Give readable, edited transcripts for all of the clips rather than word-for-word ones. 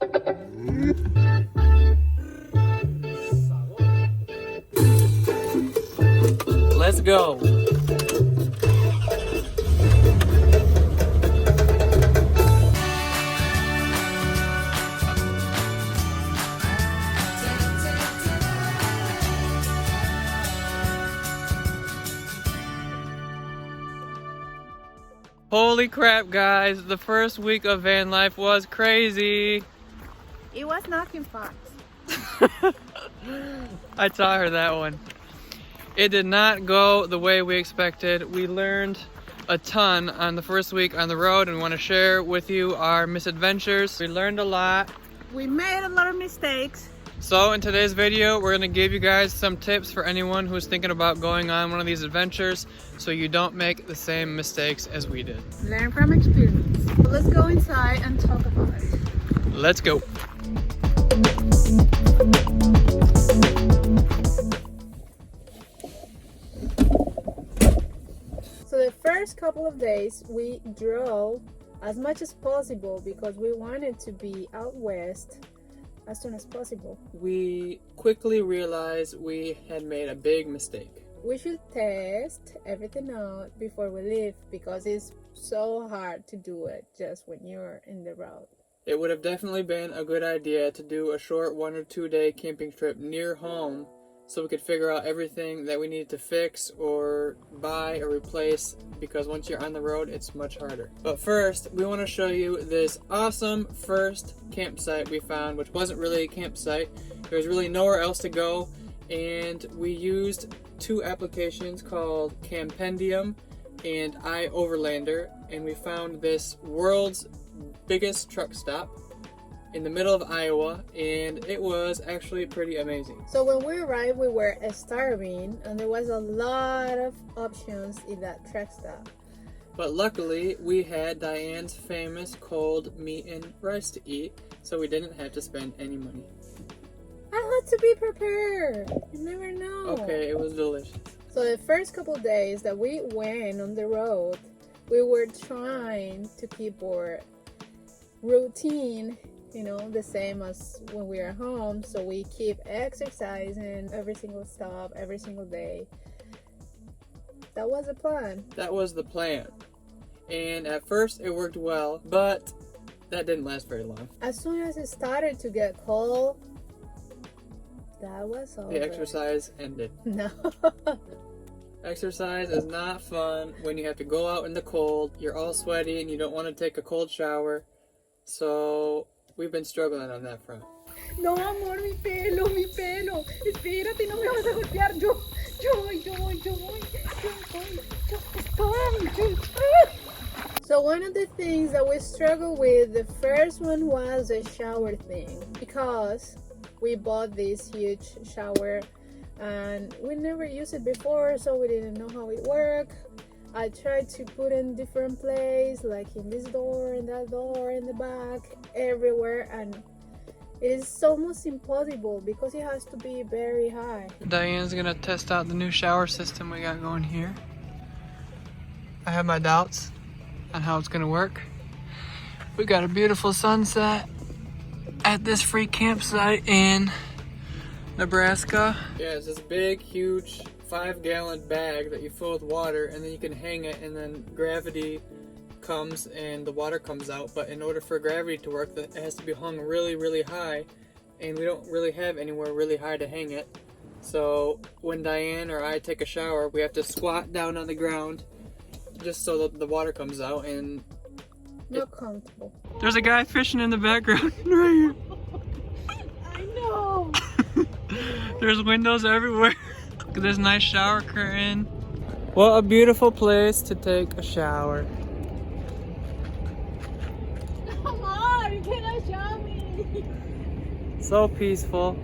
Let's go. Holy crap, guys. The first week of van life was crazy. It was knocking fox. I taught her that one. It did not go the way we expected. We learned a ton on the first week on the road and want to share with you our misadventures. We learned a lot. We made a lot of mistakes. So in today's video, we're going to give you guys some tips for anyone who's thinking about going on one of these adventures so you don't make the same mistakes as we did. Learn from experience. So let's go inside and talk about it. Let's go. So the first couple of days we drove as much as possible because we wanted to be out west as soon as possible. We quickly realized we had made a big mistake. We should test everything out before we leave because it's so hard to do it just when you're in the road. It would have definitely been a good idea to do a short 1 or 2 day camping trip near home so we could figure out everything that we needed to fix or buy or replace, because once you're on the road it's much harder. But first, we want to show you this awesome first campsite we found, which wasn't really a campsite. There was really nowhere else to go, and we used 2 applications called Campendium and iOverlander, and we found this world's biggest truck stop in the middle of Iowa, and it was actually pretty amazing. So when we arrived, we were starving and there was a lot of options in that truck stop. But luckily, we had Diane's famous cold meat and rice to eat, so we didn't have to spend any money. I had to be prepared. You never know. Okay, it was delicious. So the first couple of days that we went on the road, we were trying to keep our routine, you know, the same as when we are home. So we keep exercising every single stop, every single day. That was the plan. That was the plan. And at first it worked well, but that didn't last very long. As soon as it started to get cold, that was over. The exercise ended. No. Exercise is not fun when you have to go out in the cold. You're all sweaty and you don't want to take a cold shower. So we've been struggling on that front. No, amor, mi pelo, mi pelo. Espérate, no me vas a golpear. So one of the things that we struggled with, the first one was the shower thing, because we bought this huge shower and we never used it before, so we didn't know how it worked. I tried to put in different places, like in this door, in that door, in the back, everywhere, and it is almost impossible because it has to be very high. Diane's gonna test out the new shower system we got going here. I have my doubts on how it's gonna work. We got a beautiful sunset at this free campsite in Nebraska. Yeah, it's this big, huge 5-gallon bag that you fill with water, and then you can hang it, and then gravity comes and the water comes out. But in order for gravity to work, it has to be hung really, really high, and we don't really have anywhere really high to hang it. So when Diane or I take a shower, we have to squat down on the ground just so that the water comes out. And Not comfortable. there's a guy fishing in the background right here. I know. There's windows everywhere. Look at this nice shower curtain. What a beautiful place to take a shower. Come on, you cannot show me. So peaceful.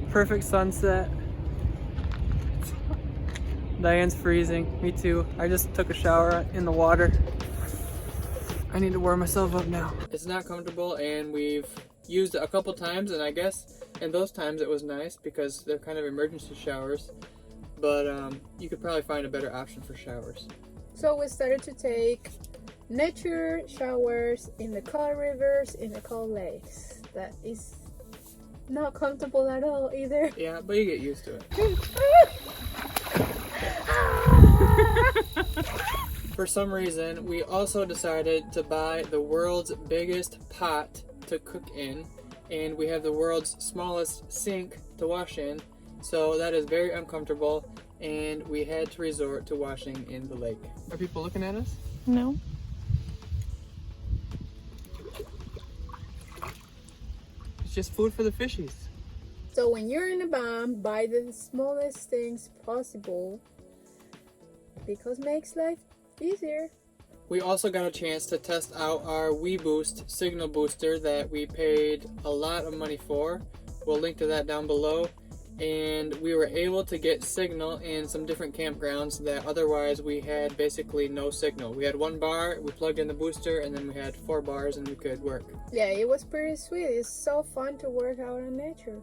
Perfect sunset. Diane's freezing. Me too. I just took a shower in the water. I need to warm myself up now. It's not comfortable, and we've used it a couple times, and I guess in those times it was nice because they're kind of emergency showers. But you could probably find a better option for showers. So we started to take nature showers in the cold rivers, in the cold lakes. That is not comfortable at all either. Yeah, but you get used to it. For some reason, we also decided to buy the world's biggest pot to cook in, and we have the world's smallest sink to wash in, so that is very uncomfortable, and we had to resort to washing in the lake. Are people looking at us? No. It's just food for the fishies. So when you're in a bind, buy the smallest things possible, because it makes life easier. We also got a chance to test out our WeBoost signal booster that we paid a lot of money for. We'll link to that down below. And we were able to get signal in some different campgrounds that otherwise we had basically no signal. We had 1 bar, we plugged in the booster, and then we had 4 bars and we could work. Yeah, it was pretty sweet. It's so fun to work out in nature.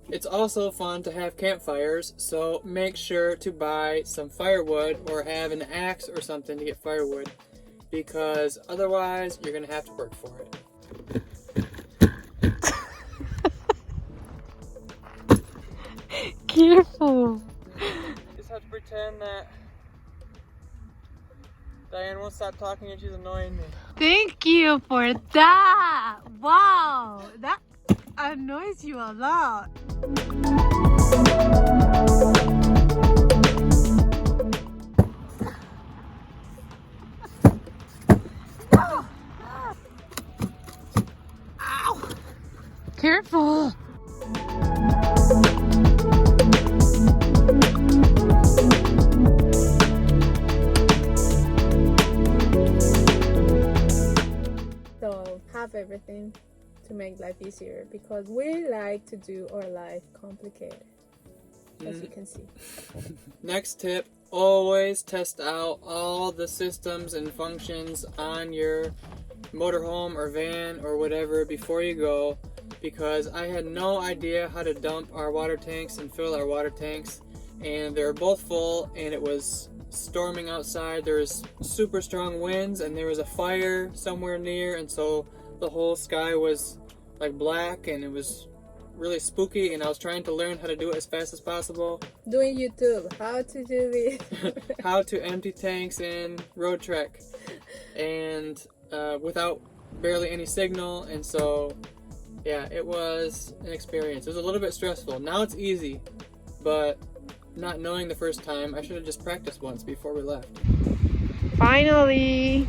It's also fun to have campfires, so make sure to buy some firewood or have an axe or something to get firewood, because otherwise you're going to have to work for it. Careful. Just have to pretend that Diane won't stop talking and she's annoying me. Thank you for that. Wow, that annoys you a lot. Ow. Careful. So have everything to make life easier, because we like to do our life complicated, as you can see. Next tip, always test out all the systems and functions on your motorhome or van or whatever before you go, because I had no idea how to dump our water tanks and fill our water tanks, and they were both full, and it was storming outside. There was super strong winds, and there was a fire somewhere near, and so the whole sky was like black, and it was really spooky, and I was trying to learn how to do it as fast as possible. Doing YouTube, how to do this. How to empty tanks in road trek, and without barely any signal, and so yeah, it was an experience. It was a little bit stressful. Now it's easy, but not knowing the first time, I should have just practiced once before we left. Finally,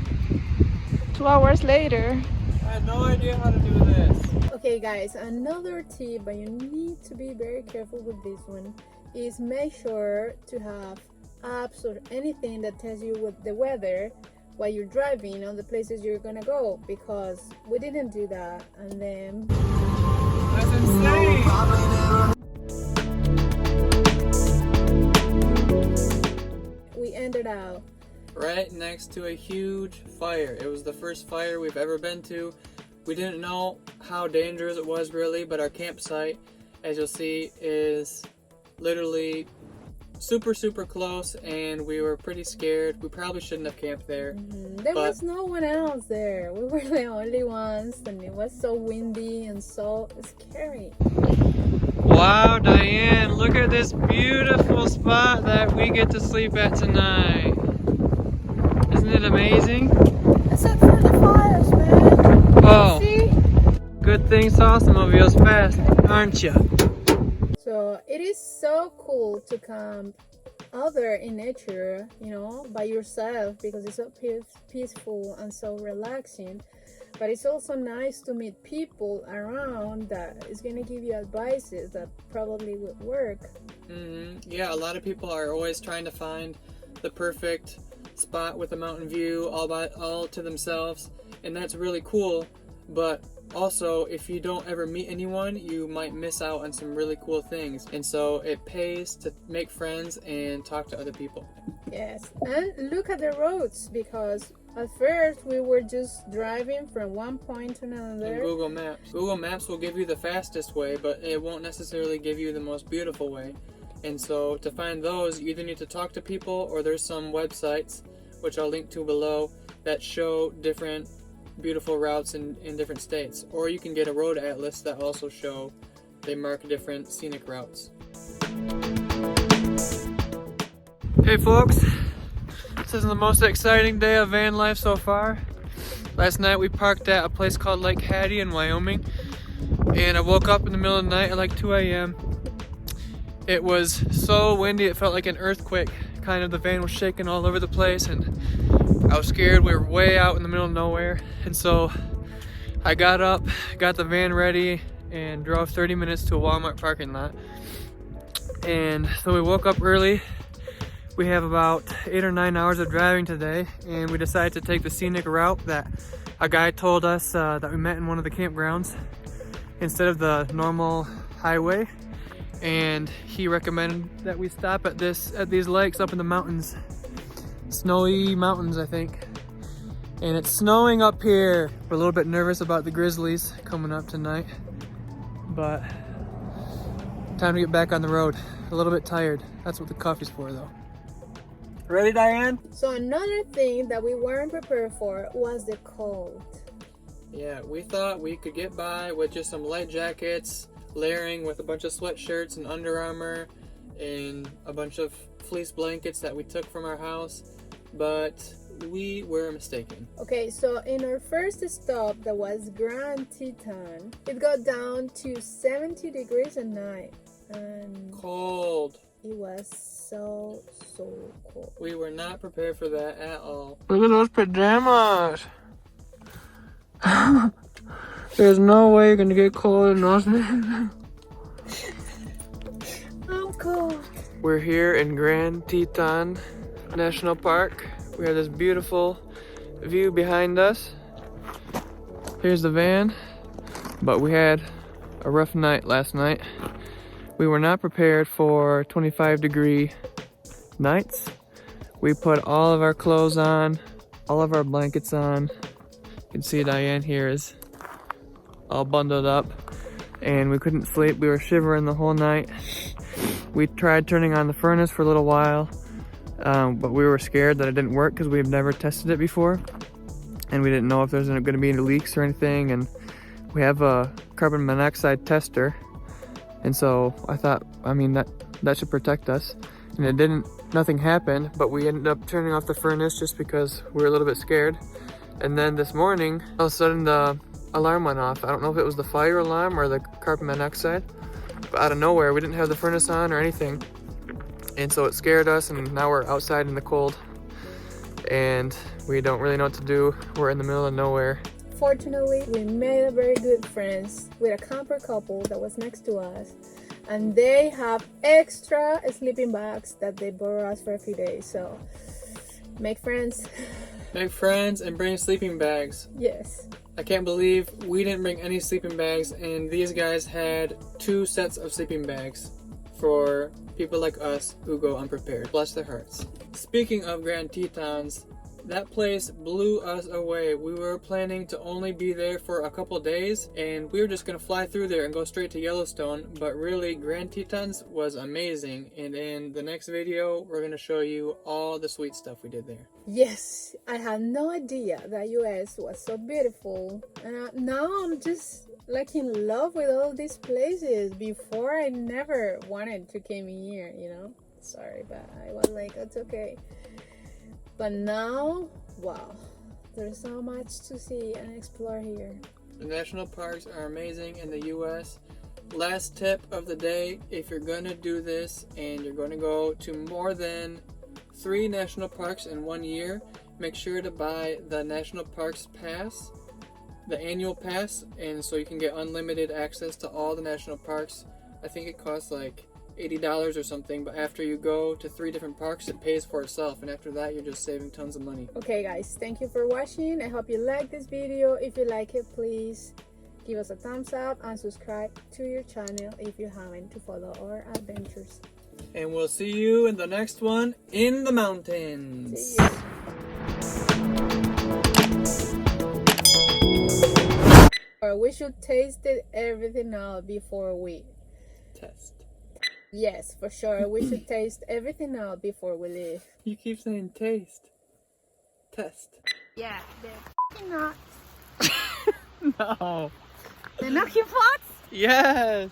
2 hours later. I had no idea how to do this. Okay guys, another tip, but you need to be very careful with this one, is make sure to have apps or anything that tells you what the weather while you're driving on the places you're gonna go, because we didn't do that, and then That's insane! we ended up Right next to a huge fire. It was the first fire we've ever been to. We didn't know how dangerous it was really, but our campsite, as you'll see, is literally super close, and we were pretty scared. We probably shouldn't have camped there. There was no one else there. We were the only ones, and it was so windy and so scary. Wow, Diane, look at this beautiful spot that we get to sleep at tonight. Isn't it amazing? Except for the fires, man. Oh, See? good thing Saucemobile's fast, aren't you? So it is so cool to camp out there in nature, you know, by yourself, because it's so peaceful and so relaxing. But it's also nice to meet people around that is going to give you advices that probably would work. Yeah, a lot of people are always trying to find the perfect spot with a mountain view all to themselves, and that's really cool. But also, if you don't ever meet anyone, you might miss out on some really cool things, and so it pays to make friends and talk to other people. Yes, and look at the roads, because at first we were just driving from one point to another. And Google Maps will give you the fastest way, but it won't necessarily give you the most beautiful way. And so to find those, you either need to talk to people, or there's some websites, which I'll link to below, that show different beautiful routes in different states. Or you can get a road atlas that also show, they mark different scenic routes. Hey folks, this is the most exciting day of van life so far. Last night we parked at a place called Lake Hattie in Wyoming, and I woke up in the middle of the night at like 2 a.m. It was so windy, it felt like an earthquake. Kind of, the van was shaking all over the place, and I was scared. We were way out in the middle of nowhere, and so I got up, got the van ready, and drove 30 minutes to a Walmart parking lot. And so we woke up early. We have about 8 or 9 hours of driving today, and we decided to take the scenic route that a guy told us that we met in one of the campgrounds instead of the normal highway. And he recommended that we stop at these lakes up in the mountains, snowy mountains, I think. And it's snowing up here. We're a little bit nervous about the grizzlies coming up tonight, but time to get back on the road. A little bit tired. That's what the coffee's for, though. Ready, Diane? So another thing that we weren't prepared for was the cold. Yeah, we thought we could get by with just some light jackets, layering with a bunch of sweatshirts and Under Armour and a bunch of fleece blankets that we took from our house, but we were mistaken. Okay, so in our first stop, that was Grand Teton, it got down to 70 degrees at night, and Cold. it was so cold. We were not prepared for that at all. Look at those pajamas. There's no way you're gonna get cold in those. I'm cold. We're here in Grand Teton National Park. We have this beautiful view behind us. Here's the van, but we had a rough night last night. We were not prepared for 25-degree nights. We put all of our clothes on, all of our blankets on. You can see Diane here is all bundled up, and we couldn't sleep. We were shivering the whole night. We tried turning on the furnace for a little while, but we were scared that it didn't work because we've never tested it before, and we didn't know if there's going to be any leaks or anything. And we have a carbon monoxide tester, and so I thought, that should protect us, and it didn't. Nothing happened, but we ended up turning off the furnace just because we were a little bit scared. And then this morning, all of a sudden the alarm went off. I don't know if it was the fire alarm or the carbon monoxide, but out of nowhere, we didn't have the furnace on or anything. And so it scared us, and now we're outside in the cold, and we don't really know what to do. We're in the middle of nowhere. Fortunately, we made a very good friends with a camper couple that was next to us, and they have extra sleeping bags that they borrow us for a few days. So make friends. Make friends and bring sleeping bags. Yes. I can't believe we didn't bring any sleeping bags, and these guys had 2 sets of sleeping bags for people like us who go unprepared. Bless their hearts. Speaking of Grand Tetons, that place blew us away. We were planning to only be there for a couple days, and we were just gonna fly through there and go straight to Yellowstone, but really Grand Tetons was amazing, and in the next video we're gonna show you all the sweet stuff we did there. Yes, I had no idea that US was so beautiful, and now I'm just like in love with all these places. Before, I never wanted to come here, Sorry, but I was like, it's okay. But now, wow, there's so much to see and explore here. The national parks are amazing in the US. Last tip of the day, if you're gonna do this and you're gonna go to more than 3 national parks in 1 year, make sure to buy the National Parks Pass, the annual pass, and so you can get unlimited access to all the national parks. I think it costs like $80 or something, but after you go to 3 different parks, it pays for itself, and after that you're just saving tons of money. Okay guys, thank you for watching. I hope you like this video. If you like it, please give us a thumbs up and subscribe to your channel if you haven't, to follow our adventures. And we'll see you in the next one in the mountains. See you. Or we should taste everything out before we Test. Yes, for sure. We should taste everything out before we leave. You keep saying taste. Test. Yeah. Yeah, they're f***ing nuts. No. They're knocking pots? Yes.